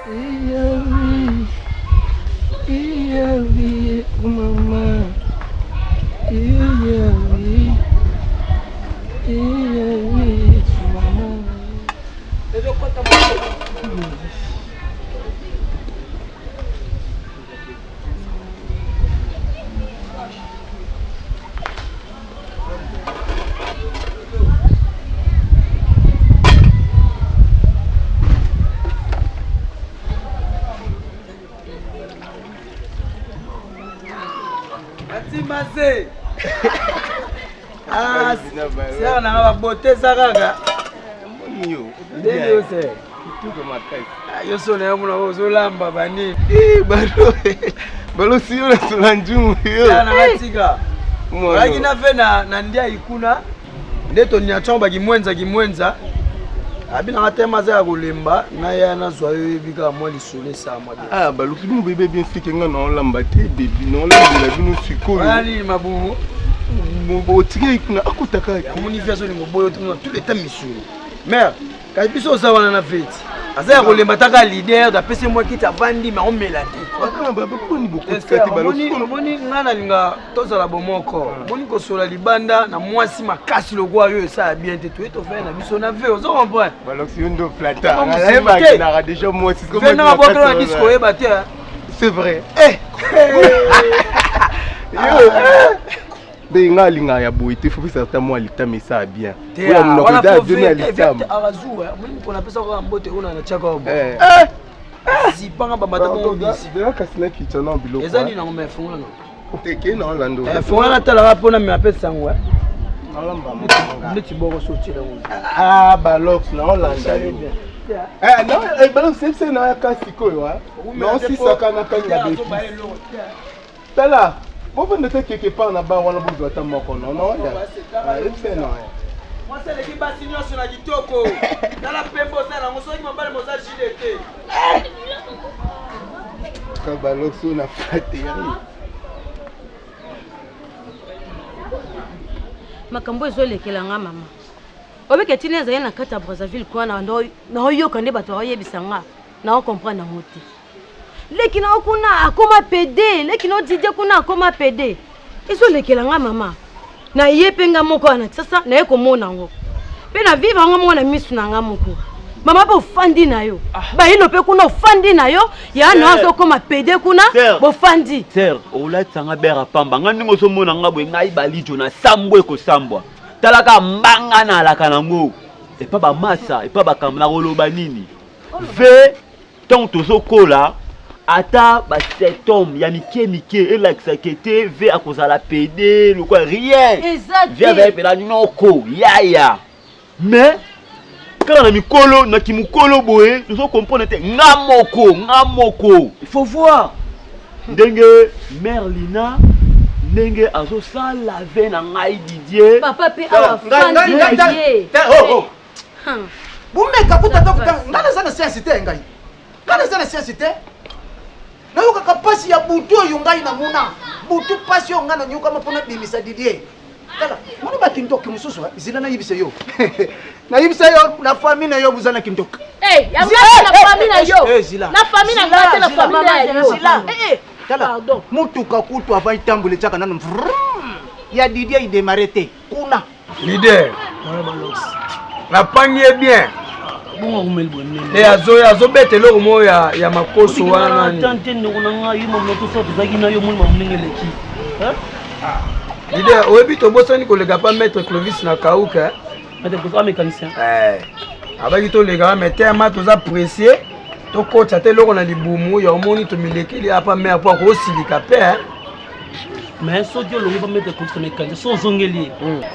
oui, maman. Oui, maman. Mazé. Ah, c'est un beauté ça gaga. Yo, Ndio c'est. tuko makai. Yo sone muna uzolamba bani. Balo sio na solanjumu yo. Sana katika. Lakini na vena na ndia ikuna. Ndeto ni achomba kimwenza. Abina ngatema za kulemba na yana zwa yo bika mo lisole sama. Ah, balo sio bébé bien fait que ngana olamba te baby no la bino siko. Ani mabumu. Mo tike ikuna akutaka. Amuni vyazo ni moboyo tout le temps misuru. Mère, quand biso zawana na fete. Azaya kolemba taka leader da pese moi kita vandi ma omelati. Bakana baba poni beaucoup tikati balo. Moni ngana linga tozala bomoko. Moni ko sola libanda na mwasi makasi lokwa yo ça bien te to faire na biso na ve ozo comprendre. Balo sio ndo flata. Na ba na déjà moi c'est comme. Na ba na disco e baté. C'est vrai. Ben ngalinga ya boité faut certain moi l'état mais ça bien. Voilà on a donné l'état. Arazu moni ko na pesa ko mbote una na chaka obo. Si panga bamata bo bisi. De kasina kitana biloko. Ezali na ngome funga no. Teke na Orlando. Funga na tala rapona me apesa ngwa. Nalamba mo. Ndeti boko sortir ngo. Ah balox na Orlando. Non, balox c'est na kasiko yo. Non si saka na kanya be. Tala. Vous venez de quelque part là-bas, on a besoin de mon nom, non? C'est non. Moi, c'est l'équipe Bassignon sur la Gitoko. Dans la Pembo, c'est la mousson qui m'a parlé de Mozart JDT. Kabaloso na frateri. Makambo ezolekela nga mama. Obeke tine zaye na kata Brazzaville kwa na oyoka nde bato oyebisa nga na comprendre ngoti. Leki na okuna akoma PD, leki no didie kuna akoma PD. Ezolekela nga mama. Na yepenga moko ana sasa na yeko mona ngo. Pe na vivre nga mona misu na nga moko. Mama ba ofandi na yo. Ba ino pe kuna ofandi na yo, ya na azo koma PD kuna bo fandi. Sir, ola tsanga bera pamba nga ndingo so mona nga bwe ngai balijo na sambwe ko sambwa. Talaka mbanga na alaka nango. E pa ba masa, e pa ba kamna koloba nini. Ve tant tozo kola ata ba cet homme ya mike et l'exécuté ve à cause la PD le quoi rien. Exact. Via avec la noko yaya. Mais quand na mikolo na kimukolo boye, nous on comprendre te ngamoko. Il faut voir. Ndenge Merlina ndenge azo sa laver na ngai Didier. Papa pe awa fandi Didier. Oh. Bumeka kutata kutanga ngana sana siasite ngai. Ngana sana siasite. Na yoka kapasi ya butu oyo ngai na muna. Butu pasi yo ngana nyuka mapona bimisa Didier. Kala, moni ba kintoki mususu zina na yibise yo. Na yibise yo na famille na yo buzana kintoki. Ya ngata na famille na yo. Na famille na ngata na famille na yo. Kala, mutuka kutu avai tambule chaka nanu. Ya Didier il démarré kuna. Leader. Na panye bien. Bongo kumeli bonne. Et azo bete lo mo ya makoso wana nani. Tante ndona nga yimo moto so tuzaki na yo mulima munengeleki. Leader, oyebi to bosani ko lega pa mettre Clovis na kauka. Mate ko mécanicien. Abaki to lega mettre ma toza apprécier. To coach ate loko na libumu ya omoni to milekeli apa me apa ko silika pe. Mais so dio longo ba mettre ko mécanicien so zongeli.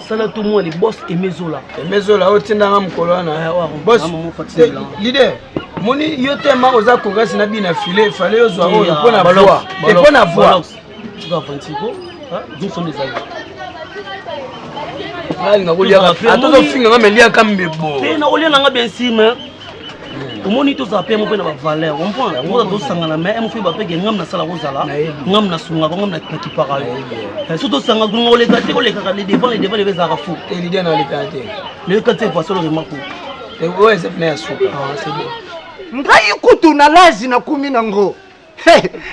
Sala to mo les boss emezola. Emezola otinda nga mukolo na boss. Leader, moni yote ma oza congrès na bina filer fallait ozwa oyo pona voir. Et pona voir. Tu vas Fantico, nous sommes des amis. Nga kolia atozo finga nga melia kambebo. Pe na kolia nga bien sûr mais omoni to za pe mo pe na ba valeur. On prend ngo to sangana mais mo fi ba pe ngam na sala ko zala. Ngam na sunga ngam na kipaka yo. Surtout sanga ngo le gâté ko le kaka les devant les zara fou. Et l'idée na le gâté. Le gâté pas solo de mako. Et ouais c'est plein à soupe. Ah c'est bon. ngai kutu na lazi na kumi nango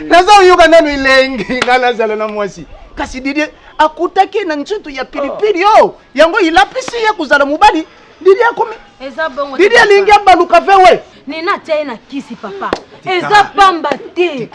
naza oyoka nano ilengi nga nazala na mwasi kasi Didier akutaki na nchutu ya pilipili yo yango ilapisi ye kuzala mobali Didier akomi Didier alingi abaluka vewe nina tia na kisi papa eza pamba te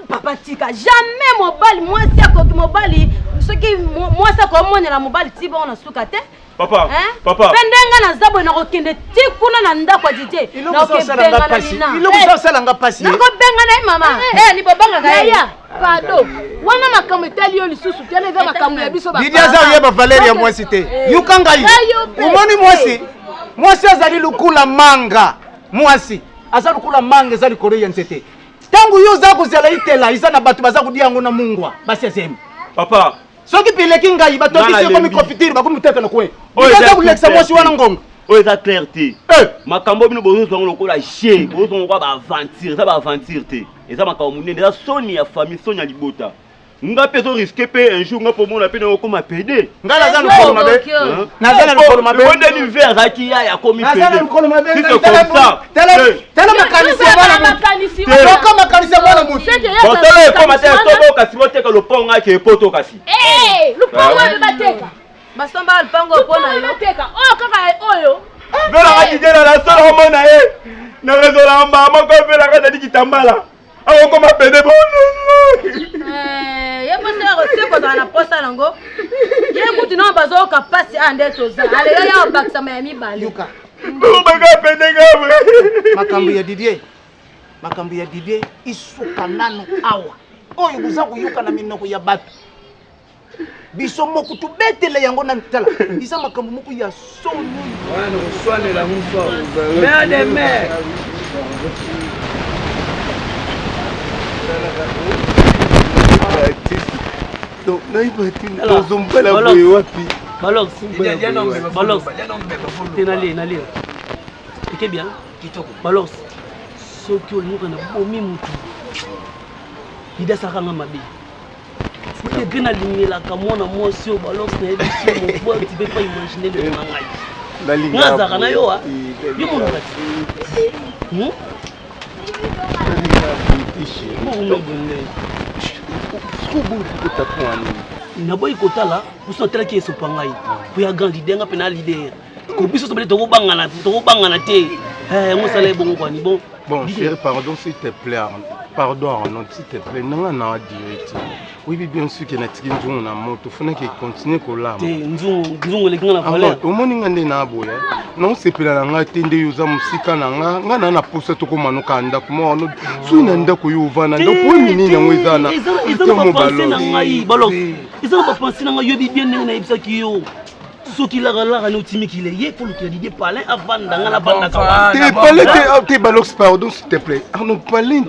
papa tika jamais mobali mwasi akoki mobali soki mwasi akomonela mobali ti bongo na suka te papa pendenga na zabo na kokende ti kuna na ndako Didier na kobenga na nina iloko pasi na kobenga na mama ni babanga kaya pardon wana makambo etali yo lisusu tele eza makambo ya biso Didier aza yeba Valérie mwasi te yuka ngai umoni mwasi azali lukula manga mwasi aza lukula manga eza likolo ya nzete tangu yo za kozela itela iza na bato baza kodia yango na mungwa basi azemi papa soki pileki ngai batokisi komi confitire bakomi teka na kwe oza kulekisa mwasi wana ngonga oyo eza clair te makambo bino bozozwango lokola chie bozozwango kwa baaventure eza baaventure te eza makambo monene eza soni ya famille soni ya libota nga mpe ezoriske mpe un jour nga mpo mona mpe nakokoma pede ngai naza lukolo mabe naza na lukolo mabe ondeni ver azalaki ya yakomi naza na lukolo mabe si c'est comme ça tala makanisi ya mwana mutu botolo ekoma te tobo kasi boteka lopongo ake epoto kasi lupango oyo bateka basomba lupango mpona yo teka oyo kaka oyo velaka kijena na solo komona ye na rezola mbaa moko velaka zali kitambala akokoma pede ye posa ya kosekozala na posa nango ye kutu nao bazoyoka pasi a nde toza aleyo ya obakisama ya mibale obaka pede ngamwe makambo ya Didier isuka nano awa oyo buza kuyuka na minoko ya bato biso moko tubetele yango na tala isa makambo moko ya soni wana kuswanela muso mère de mère donc naibati nozombala boye wapi Balox nali eke bien kitoko Balox soki olingoka na bomi mutu idasaka nga mabe eke nalingelaka mwana mwasi oyo Balox nayebi so mopo ti pe pa imagine le na ngai ngazaka na yo yo monaka naboyi kotala biso natalaki esopa ngai po ya grand leader nga mpe na leader ko biso sobele tokobangana te mosala ebongo kwani bon chérie pardon s'il te plaît pardon Arnaud s'il te plaît nanga na direct oui bien sûr que na tiki nzungu na moto fona ke continuer kolama te nzungu lekinga na valeur omoni nga nde na boya non sepela na nga te nde yoza musika na nga na posa tokomanuka ndako mo Arnaud sui na ndako yo ovana ndako po minini yango ezana ezana bapense na ngai Balox ezana bapense na ngai yobi bien ndenge nayebisaki yo soki lakalaka ne otimikile ye kolukela Didier Palin avandanga na bandaka te Balox pardon s'il te plaît Arnaud Palin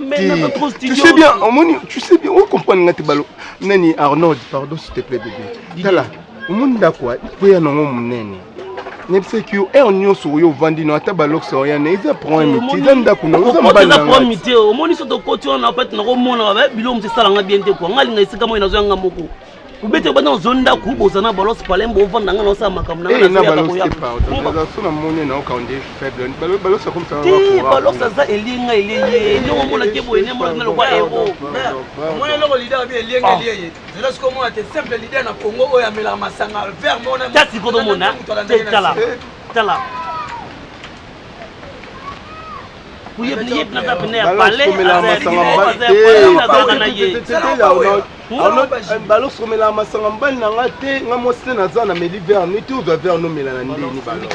tu sais bien on comprend nga te Balox nani Arnaud pardon s'il te plaît bébé tala omoni ndako poya nango monene nebisaki yo ere nyonso oyo ovandi no ata Balox oyane eza problème te eza ndako nango eza mobali nanga problème te omoni so tokoti wana peut-être nakomona bilo mosu esalanga bien te kwa ngalinga esika moi nazoyanga moko ubete bana zonda ku bozana Balox Palin bovanda nga nosa makambo na na Balox pardon sona mone na okande faible Balox comme ça Balox za elinga eleye ndongo mona ke boyene mona na lokwa ebo mona loko leader bien elinga eleye zela siko mona te simple leader na Congo oyo amela masanga vert mona tati ko mona tala Yep na tapene ya Palais Balox komela masanga mbali na nga te nga mwasi naza na meli vert ni te ozwa vert nomela na ndeni Balox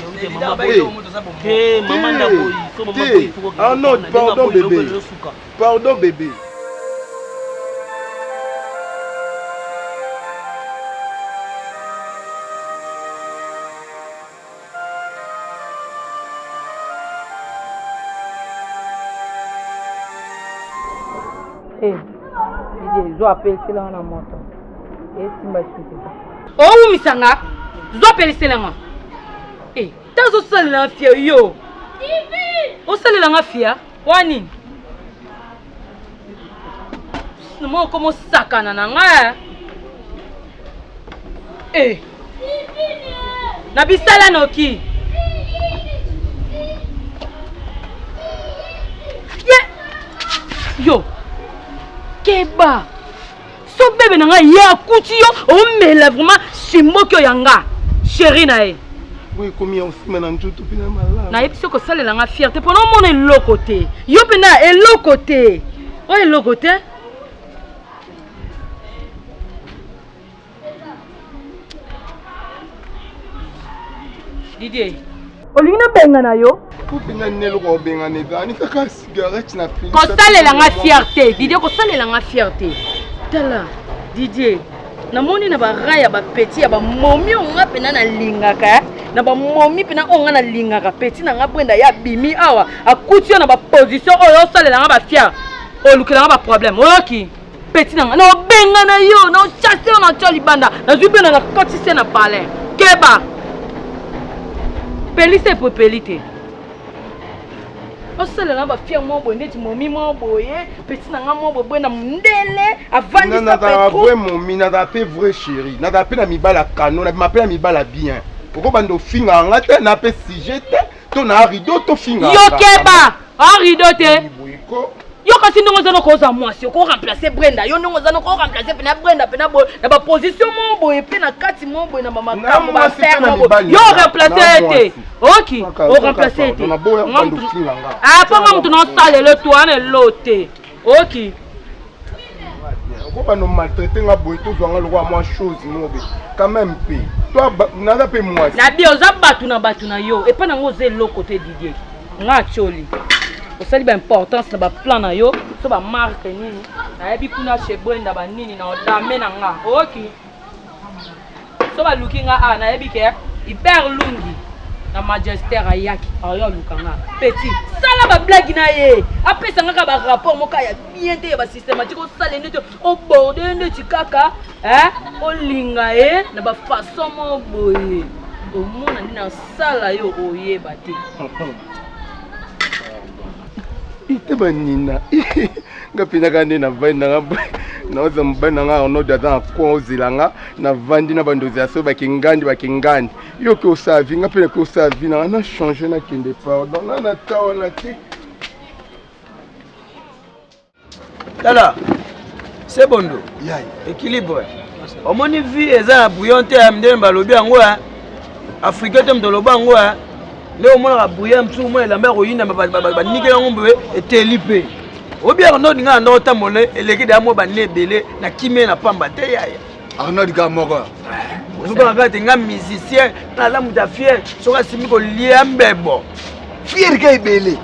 Arnaud pardon bébé zo apelisela na moto esimba suki oumisanga zo apelisela nga tazo salela fia yo osalela nga fia wani mo komo sakana na nga na bisala noki Yo, Keba. So bébé nanga ya kuti yo, o mela vraiment shimoko yanga. Chérie nae. Oui, combien aussi maintenant tout pina malade. Na yebi soko sale la nga fierté pendant mon elo côté. Yo pena elo côté. O elo côté. Didier. Olina benga na yo. Pour pina nelo ko benga ne ba ni kaka cigarette na pili. Ko sale la nga fierté. Didier ko sale la nga fierté. Tala Didier. Namoni na ba raya ba petit ya ba momi onga pena na lingaka na ba momi pena onga na lingaka petit na nga brenda ya bimi awa akuti yo na ba position oyo salela nga ba fier o lukela nga ba problème oyoki petit na nga na benga na yo na chasse yo na toli banda na zui bena na kotise na palais Keba pelise po pelite o salela ba fier mo boye ndeti momi mo boye petit na nga mo boye na mundele avandi sa petro na mon mina da pe vrai chérie na da pe na mibala canon na m'appelle mibala bien pourquoi bando finga ngata na pe sijete to na rideau to finga yo Keba a rideau te yo kasi ndongo zano ko za mwasi ko remplacer Brenda yo ndongo zano ko remplacer pena Brenda pena bo na ba position mo boye pe na kati mo boye na mama kamo ba faire mo boye yo remplacer te OK o remplacer te ah pas moi tu non sale le toi na lote OK ko ba no maltraiter nga boye to zwanga lo kwa moi chose mo be quand même pe toi na da pe mwasi na bio za batu na yo et pas na ngoze lo côté Didier nga choli o sali ba importance na ba plan na yo so ba marque nini na yebi kuna chez Brenda ba nini na odame na nga OK so ba looking nga na yebi ke hyper lungi na majester ayaki ayo lukanga petit sala ba blague na ye apesa nga ba rapport moka ya bien te ba systématique o sala nete o bordel nete kaka o linga ye na ba façon mo boye o mona ni na sala yo oyeba te ite banina ngapina kande na vanda ngaba na oza mbana nga ono dada kwa ozilanga na vandi na bandozi aso bakingandi yo ke osavi ngapena ke osavi na changer na kende pardon na taona ti Tala c'est bondo Yai équilibre omoni vie eza bouillon te amde balobi yango africain te mdoloba yango le omona ka bouillon msu mo la mer oyina ba nikela ngombe eteli pe obiaka no dinga ndo tamole eleki da mo ba nebele na kimé na pamba te yaya Arnaud Gamora ozuka ka tenga musicien na la muta fier soka simi ko lia mbebo fier ka ebele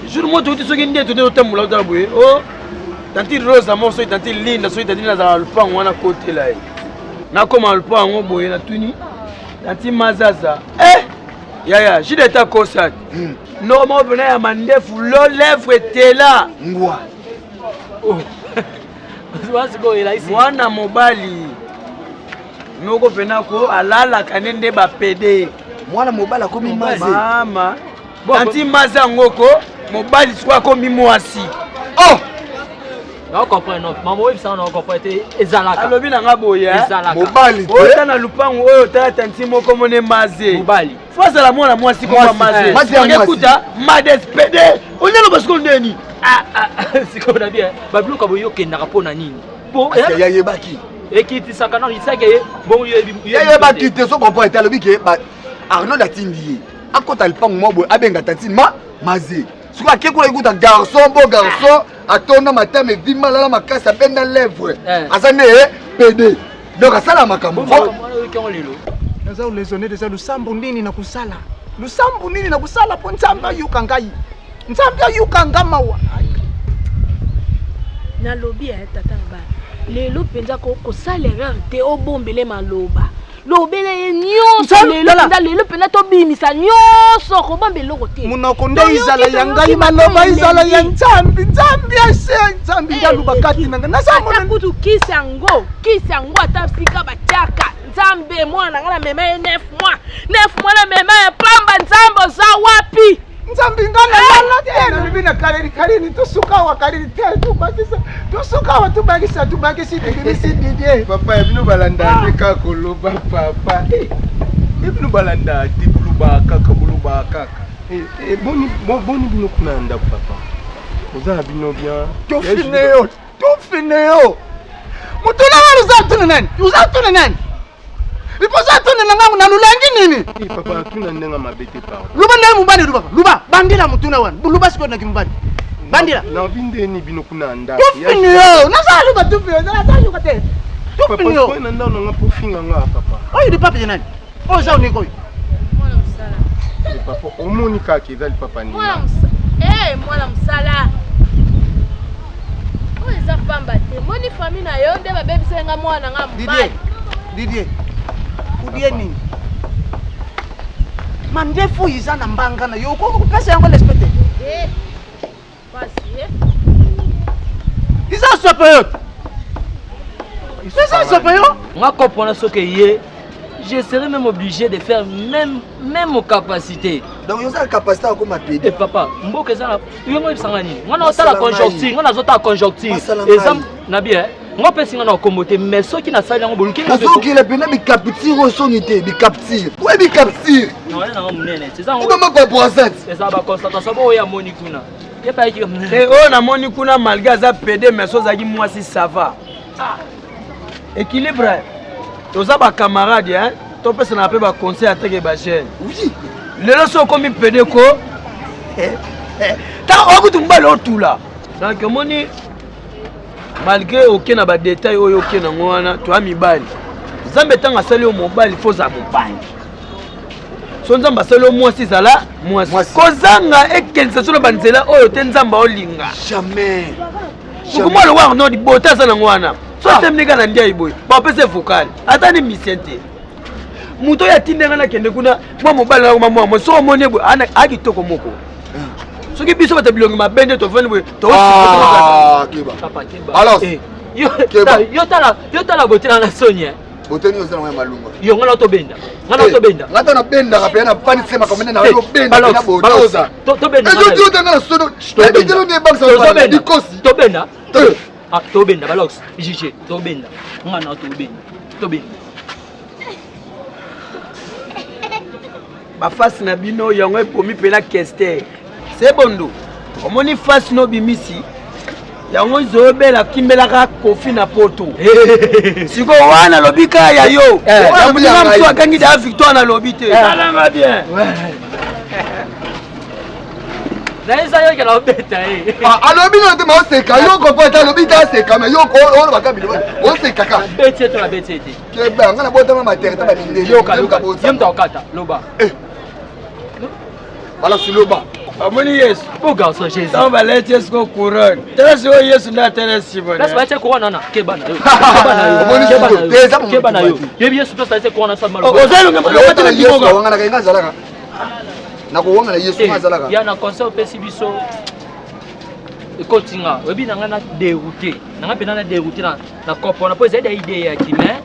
jour mo to soki ndé to tamula ta boye oh tanti rose mo so tanti linda so tanti na za lupango wana côté là na koma lupango boye na tuni tanti mazaza yaya jide ta kosat no mo bena ya mandefu lo lèvre était là ngwa mwana mobali noko pena ko alala kanende ba pede mwana mobali akomi maze mama tanti maza ngoko mobali swa komi mwasi na comprendre maman oui ça on comprend te ezalaka alobi na nga boye mobali te na lupango oyo ta tanti moko mone maze mobali fasa la mwana mwasi kwa maze ngekuta madespede onyelo basiko ndeni siko na bien bablo ka boyo kendaka pona nini po ya yebaki ekiti sakana isake bon ya baki te so comprendre te alobi ke Arnaud atindi ye akota lupango mo boye abenga tanti maze siko akekula ikuta garçon beau garçon atona matame vima la makasa benda lèvre azane PD donc asala makambo naza ulezone déjà lusambu nini na kusala po nzambe yuka ngai nzambe yuka ngamawa na lobi ya tata ba lelo penza ko sala erreur te obombele maloba lobele ye nyonso lelo pena to bimisa nyonso ko bombele ko te munoko nde izala ya ngai maloba izala ya nzambi ase nzambi ndaluba kati nanga nasamona kutu kisango atafika batiaka nzambe mwana ngana mema 9 mois na mema ya pamba nzambo za wapi nzambi ngana lala tena bibina kalini tusukawa kalini tena tubakisa didie papa ebino balanda te kaka loba papa ebino balanda te buluba kaka boni bino kuna ndako papa Vous avez bien bien. Tout fineo. Mutuna ngalo zatuna nani? Uzatuna nani? Iposa tuna nangu na lulangi nini? Papa tuna nenga mabete pa. Luba na mumbani luba. Luba bandila mutuna wan. Luba siko na kimbani. Bandila. Na vinde ni bino kuna anda. Fineo. Nasa luba tu fineo. Nasa luba te. Tu fineo. Papa na ndao nga pofinga nga papa. Oyi di papa nani? O za uniko. Mwana msala. Papa omoni ka kizali papa ni. Mwana msala. Mwana msala. Eza pamba te. Moni famille na yo nde babebisa nga mwana nga mbali. Didier. Udie nini? Mandefu iza na mbanga na yo ko pesa yango respecte. Pasi. Iza sopayo. Iza sopayo. Moi comprendre ce que yé, je serais même obligé de faire même aux capacités. Donc vous avez la capacité à comme appeler. Et papa, mboka ça, yo mo sangani. On a la conjoncture, on a la conjoncture. Exemple, na bien. Moi pense nga na komote mais ceux qui na sali ngo boluki na ceux qui le pena bi capture au sonité, bi capture. Ouais bi capture. Non, là na munene. C'est ça. On va pas pour ça. C'est ça ba constatation bo ya moni kuna. Ye pa ki. Et on a moni kuna malgré za PD mais so zaki moi si ça va. Équilibre. Toza ba camarade hein. To pesa na pe ba conseil ateke ba chaîne. Oui. Les leçons comme PD ko. Ta okutumba lo tout là. Donc moni malgré aucun détail ou aucun ngwana to amibali nzambe tanga sali o mobali faut za mobali so nzamba sali o mwasi zala mwasi kozanga ekelisa solo banzela oyo te nzamba olinga jamais kuma lo wa no di bota sana ngwana so temnika na ndia iboy ba pese fokali atani misente muto ya tindenga na kende kuna mwa mobali na mwa so monebo ana akitoko moko ce qui biso bata bilongi mabende to venu to kiba papa kiba alors yo tala botela na sonia boteni ozana wa malunga yo ngala to benda ngata na benda kapena na pani sema komenda na yo benda na botoza to benda yo tanga sono to benda ne baksa dikosi to benda to benda balox jije to benda ngana to benda ba face na bino yango epomi pela kester c'est bondo omoni face no bimisi yango zobela kimbelaka kofi na poto siko wana lobika ya yo yamulima mtu akangi da victoire na lobite alanga bien naisa yo kala obeta alobi no te ma seka yo ko pota lobita seka mais yo ko o bakabili o seka ka beti to la beti ke ba ngana bota ma terre ta ba minde yo ka bota yem ta kata loba bala siloba amoni Yesu beau garçon Jésus on va laisser Yesu ko couronne tellement so Yesu na tellement si bon laisse pas te couronne na kebana yo kebana yo yebi Yesu to sa te couronne sa malo ozelo ngamba ko tena Yesu wanga na kenga zalaka na ko wanga na Yesu mazalaka ya na conseil pesi biso ekotinga webi na ngana dérouté na pena na dérouté na comprendre po ezali idée ya kimé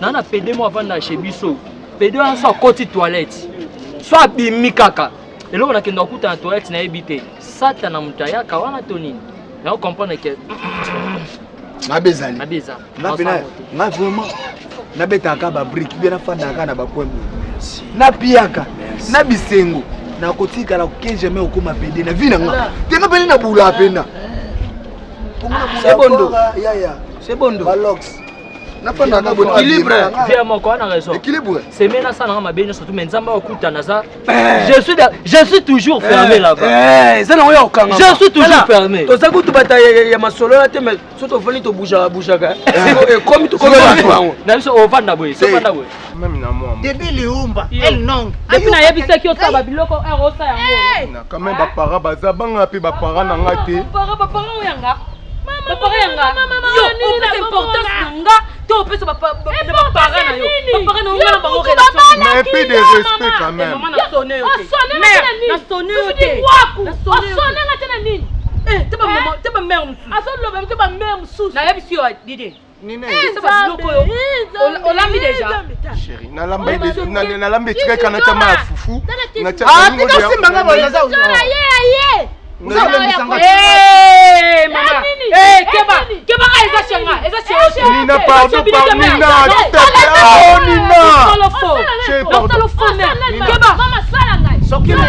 na pede mo avant na chez biso pede on so côté toilette soit bimi kaka eloko na kendo kuta na toilette na ebite sata na mutaya ka wana to nini na comprendre que na bezali na pena na vraiment na betaka ba brick bien na fandaka na ba kwembo na piaka na bisengo na kotika la kenje me okoma pede na vina nga tenga pele na bula pena c'est bondo c'est bondo balox na panda ka bon équilibre via mon corps na raison équilibre c'est maintenant ça na ma bien surtout mais nzamba okuta na ça je suis toujours fermé là-bas ça na yo okanga je suis toujours fermé to ça kutu bata ya masolo la te mais surtout fali to bouger ka comme to comme na biso ovanda boy so vanda boy même na moi depuis liumba elle non depuis na yebisa ki osaba biloko erosa yango na quand même ba para baza banga pe ba para na ngate ba para oyanga papa yanga yo opesa importance nanga to opesa papa na yo papa na ngana bango relation mais peu de respect quand même maman na sonné yo na sonné yo te na sonné nga tena nini te ba mère musu asolo ba te ba mère musu na yebisi yo dide nini c'est pas biloko yo olambi déjà chérie na lambe tika kana tama fufu na cha tika simba ngabo na za ye mama keba eza chenga eza chenga Nina pardon Nina solo fo keba mama sala ngai sokina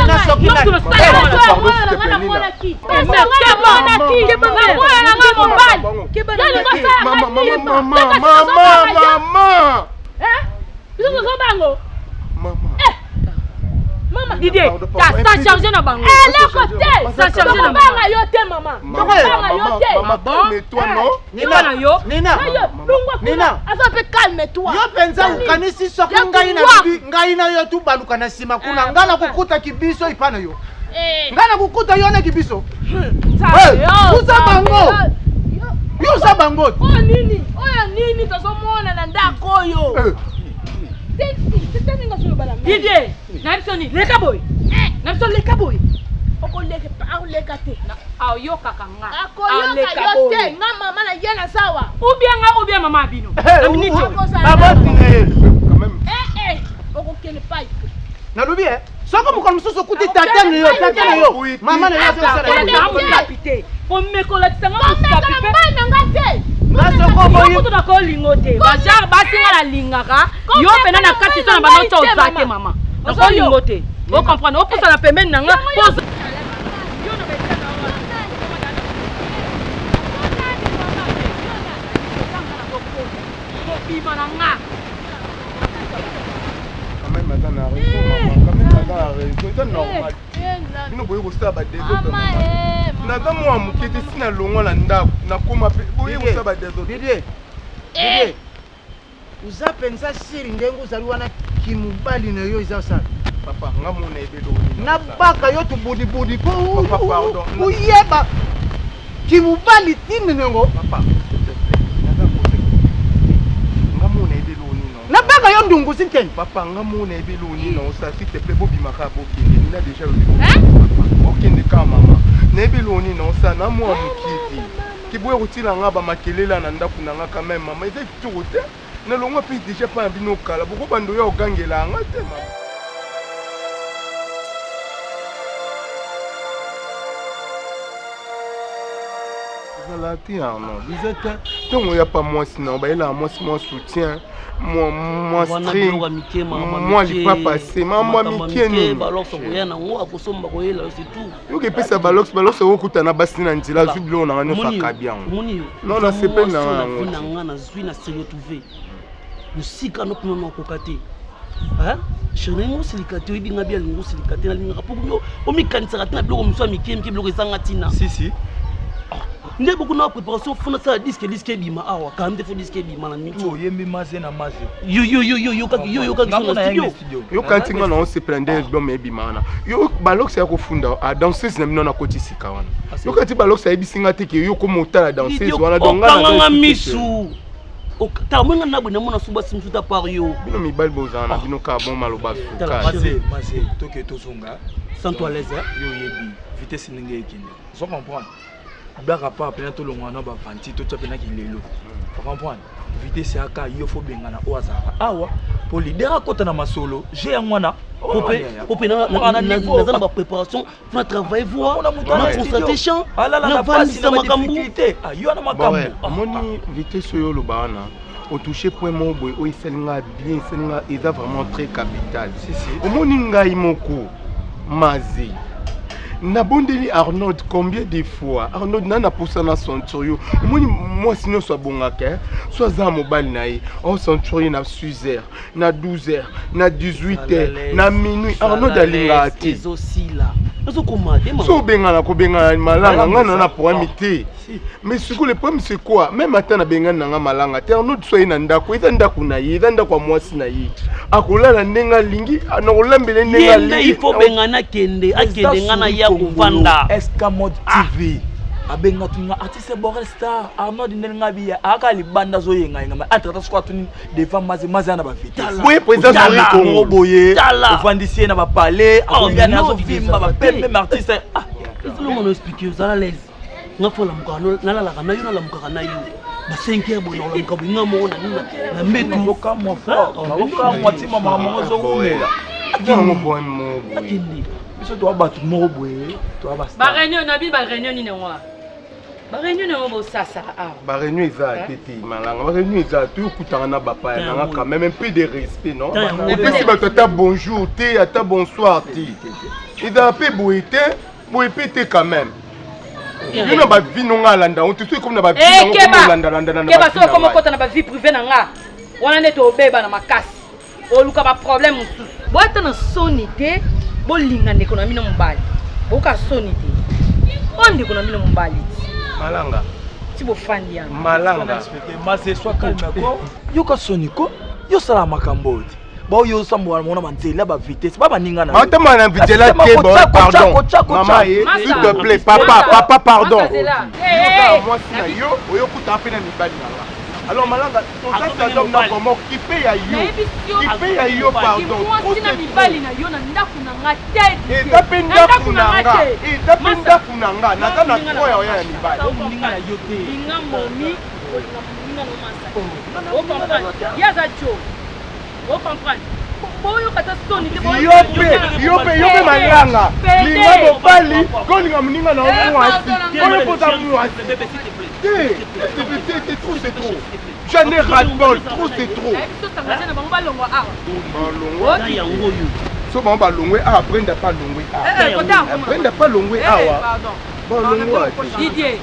Maman, Didier, ça chargé na bango. Elle côté, ça chargé na bango yo te maman. Maman, mais toi non? Nina. Asa pe calme-toi. Yo penza ukanisi soko ngai na yo tu baluka na sima kuna ngana kukuta kibiso ipana yo. Ngana kukuta yo na kibiso. Uza bango. Yo uza bango. Oya nini tozomona na ndako yo. Didier, Nabsoni, leka boy. Nabsoni leka boy. Oko leka pa leka te. Au yo kakanga. Au leka boy. Nga mama na yena sawa. Ubia mama bino. Aminicho. Baba quand même. Oko kene pai. Na lubi soko mukon mususu kuti tatene yo. Mama na yo sala. Kapite. Pommekola tsanga kapite. Mama ngate. Masoko boyi. Kutu na ko lingote. Bajar basinga la lingaka. Yo pena na kati sana bana cho zake mama. Na ko lingote. Vous comprenez? On pousse à la paiement nanga. Pose. Quand même attends na raison maman. Quand même attends raison. C'est normal. Bino boyi ko sa ba développement. Na ga mo amukete sina longo la ndako. Na koma boyi ko sa ba développement. Didier. Uza penza siri ndengu zaliwana kimubali na yo iza sana. Papa, nga mona ebelo ni. Na baka yo tu budi ko. Papa, pardon. Uyeba. Kimubali tini nengo. Papa, s'il te plaît. Naza pose. Nga mona ebelo ni non. Na baka yo ndungu sinteni. Papa, nga mona ebelo ni non. Ça s'il te plaît, bobi maka bokende. Nina déjà le papa. Okende ka mama. Na ebelo ni non ça na mo amukiti. Kibwe rutila nga ba makelela na ndaku na nga quand même mama. Eza turote. Na longo puis déjà pas bino kala. Boko bando ya ogangela nga te mama. Non, vous êtes donc il n'y a pas moi sinon bah il a moi soutien moi string moi il pas passé moi Mickey alors ça voyait na ngo akosomba ko yela c'est tout yo ke pesa balox au kutana basi na nzila zublo na ngano faka bien non na c'est pas na nga na zwi na sérieux trouvé musika no pino no kokate hein chérie ngo silikate ibinga bia ngo silikate na linga pour yo o mikanisa tina biloko mswa Mickey biloko ezanga tina si nde beaucoup na préparation fona ça disque bima awa quand même faut disque bima na mito oh yembi maze na maze yo ka studio yo kantinga na on se prendre bon mais bima na yo balox ya ko funda a danseuse na mino na koti sika wana yo kati balox ya bisinga te ke yo ko motala danseuse wana donga na misu ta mwenga na bwana mona suba simsuta par yo bino mi balboza na bino ka bon maloba suka maze toke tozonga sans toi l'aise yo yebi vitesse ninge ekinde so comprendre Black pas peine tout le monde na ba vanti to topena ki lelo. Tu comprends? Vitesse aka yo fo bengana o azara. Awa pour leader kota na masolo, j'ai un mwana popé na ba préparation, na travail voir, na concentration, na vanisa makambu. Ah yo na makambu. Moni vitesse yo lo bana. Au toucher point mon boy, o isenga bien, isenga est vraiment très capital. Si. Au moni ngai moko mazi. Nabondeli Arnold combien de fois Arnold nana poussa na centurio moi sinon soit bon ngaka soit za mobile naï au centurio na 6h na 12h na 18h na minuit Arnold alinga ati so benga na ko benga malanga ngana na pour imiter mais ce que le problème c'est quoi même attends na benga na malanga te Arnold soit ina ndako eza ndako na ye eza ndako moi si na ye akolala ndenga lingi na kolambele ndenga lingi il faut benga na kende akende ngana ya kuvanda Escamode TV abenga tunga artiste Borel Star Arnold ndenga biya aka libanda zo yenga yenga atrata squat tuni devant maze na ba vite oui président Congo boye ofandisier na ba palais akoya na zo film ba pembe artiste ah ils l'ont expliqué ça à l'aise ngafola mukano nalala na yo na la mukana yo ba 5 heures bono la mukabo ngamo na metu boka mo fort boka mo tima mama zo kulela ngamo boy mo akindi biso to abatu mo boye to abasta ba réunion na bi ba réunion ni nwa ba réunion na bo sasa ah ba réunion eza tete malanga ba réunion eza tu kutanga na bapa ya nga quand même un peu de respect non et puis si ba tata bonjour te ata bonsoir te eza pe boité Bon, épité quand même. Il y a pas vie non à l'anda. On te suit comme na ba vie non. Keba so comme kota na ba vie privée na nga. Wana neto obeba na makasi. Oluka ba problème mususu. Boata na sonité, bolinga ndeko na mino mbali. Boka sonité. Onde ko na mino mbali. Malanga. Ti bo fandi ya. Malanga. Mase soit calme ko. Yo ka soniko. Yo sala makambo. Bon, yo sambo mona manzela ba vitesse ba baninga na. Ata mana vitela ke bon pardon. Maman, s'il te plaît, papa pardon. Moi si yo, oyo kuta pe na mibali na. Alors malanga, ton ça d'homme na comment qui paye à yo. Qui paye à yo pardon. Moi si na mibali na yo na ndaku na nga tete. Et tapenda kunanga. Et tapenda kunanga. Naka na koya ya mibali. Ninga na yo te. Ninga momi, ninga no masa. O comprendre. Yaza jo. Vous comprenez? Yo pe malanga. Linga mobali, koninga muninga na mwasi. Koyo pota mwasi. C'est trop, c'est trop. J'en ai ras-le-bol, trop c'est trop. So bon balongwe aprenda pas longwe aprenda pas longwe awa. Bon longwe. Didier.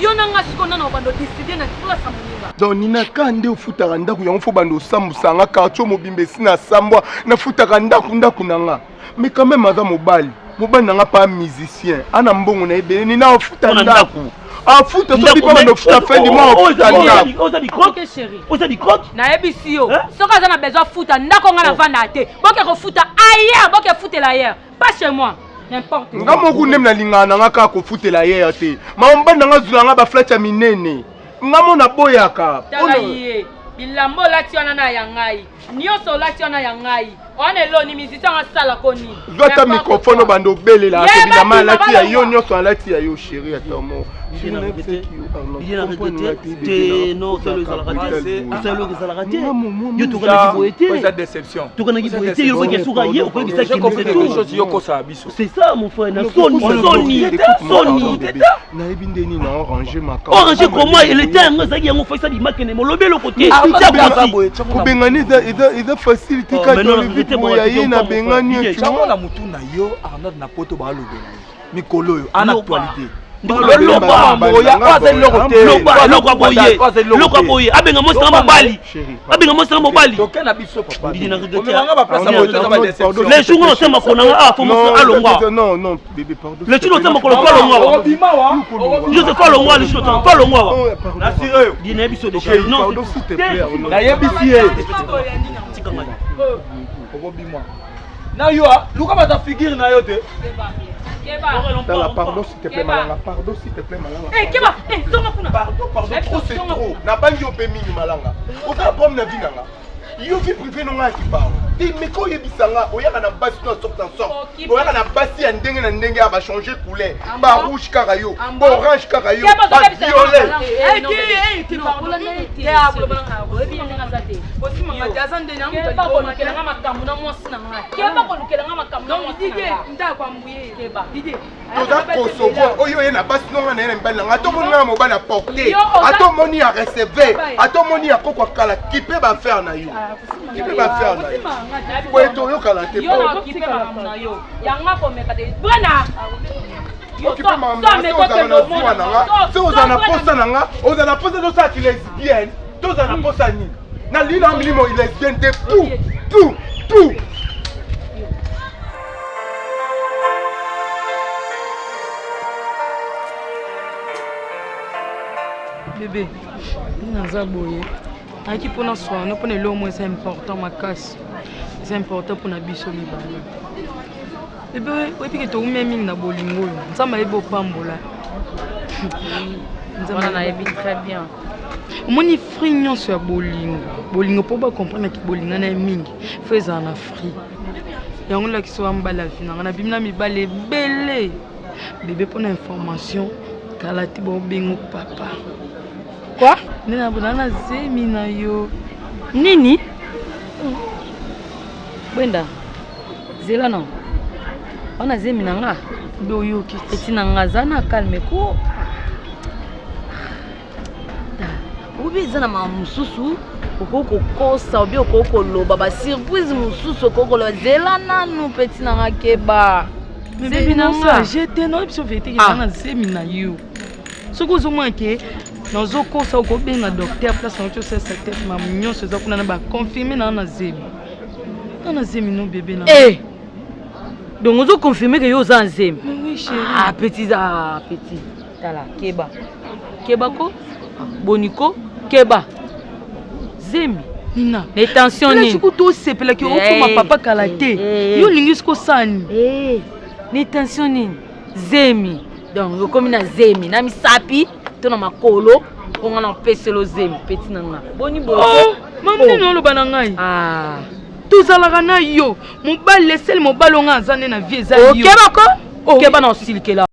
Yo nanga sikona na bando décider na place moninga. Donc nina kande ofutaka ndaku yango fo bando sambusanga quartier mobimbe sina sambwa na futaka ndaku nanga. Mais quand même madame mobali nanga pas musicien. Ana mbongo na ebele nina ofuta ndaku. Afuta so bipa bando futa fin du mois ofuta ndaku. Oza di croque chérie. Oza di croque. Na ebisi yo. Soka za na besoin futa ndako nga na vanda te. Boke ko futa ailleurs, boke futela ailleurs. Pas chez moi. N'importe quoi. Nga moku nem na lingana nga ka ko futela ailleurs te. Mamba nanga zulanga ba flat ya minene. Nga mona boyaka. Talaye. Bilambo lati wana na yangai. Nyoso lati wana yangai. Wana lo ni musicien en sala koni. Zota microphone bando bele la ke bilama lati ya yo nyoso lati ya yo chérie atomo. Il a regretté. Non, c'est le salarié. C'est le salarié. Yo tu connais qui boité. C'est déception. Tu connais qui boité, il faut qu'il soit raillé, au point que ça qui nous fait tout. C'est ça mon frère, Sony. Na ebindeni na orange maka. Orange comment il était un ça qui a fait ça di makene mo lobé le côté. Ko bengani eza facilité ka dans le vite moya yina bengani tu vois la mutu na yo Arnold na poto ba lobé. Mikolo yo en actualité. Pardon s'il te plaît malanga, pardon s'il te plaît malanga. Eh Keba, zonga kuna. Pardon, trop c'est trop. Na bangi opemi malanga. O ka pom na vinanga. Yo vie privée non qui parle. Ti meko yebisanga, oyaka na basi na sorte en sorte. Oyaka na basi ya ndenge na ndenge ba changer couleur. Ba rouge kaka yo, ba orange kaka yo, ba violet. Tu parles na ite. Ya bulo bana ko ebi nga zate. Bosi manga jaza ndena mutali ko makela nga makambo na mwasi na nga. Keba ko lukela nga makambo na mwasi na nga. Nda kwa mbuye Keba. Didi. Toza kosovo oyo ye na basi no na ene mbala nga to mona mo bana porter. Ato moni a recevoir, ato moni a kokwa kala qui peut ba faire na yo. Qui peut ba faire na yo. Ouais to yo kala te. Yo na qui peut ba na yo. Yanga ko meka de. Bwana. Aux anaposa de ça qui lesbienne, tous anaposa ni. Na lina milimo il lesbienne de tout. Bébé, naza boye. Aki pona soin, no pona lo moins c'est important ma casse. C'est important pour na biso mibale. Bébé, oui puis que to memi na bolingo. Nzamba ebo pambola. Nzamba na ebi très bien. Moni frignon sur bolingo. Bolingo pour ba comprendre que bolingo na mingi. Faisant na fri. Yango la ki so ambala fina. Na bimna mibale belé. Bébé pour information, kalati bo bingo papa. Quoi? Nina bonana zemi na yo. Nini? Bwenda. Zela non. On a zemi na nga. Bo yo ki eti na nga zana calme ko. Da. Ubi zana ma mususu. Okoko kosa obi okoko loba ba surprise mususu okoko lo zela nanu peti na nga Keba. Zemi nanga j'étais non ebiso vérité que na zemi na yo. Ce que zo manqué nazo kosa ko benga docteur place na chose sa tête ma nyonso za kuna na ba confirmer na zemi. Na zemi non bébé na. Eh. Donc ozo confirmer que yo za zemi. Oui chérie. Ah petit Tala keba. Keba ko? Boniko keba. Zemi. Nina. Les tensions ni. Là tu sepela ki okoma papa kalate. Yo lingi sko sani. Les tensions ni. Zemi. Donc yo komi na zemi na misapi to na makolo ko ngana peselo zemi petit nanga. Boni bo. Oh, mamu no lo banangai. Ah. Tozalaka na yo. Mobali lesel mobali onga azane na vie za yo. Keba ko? Keba na silikela.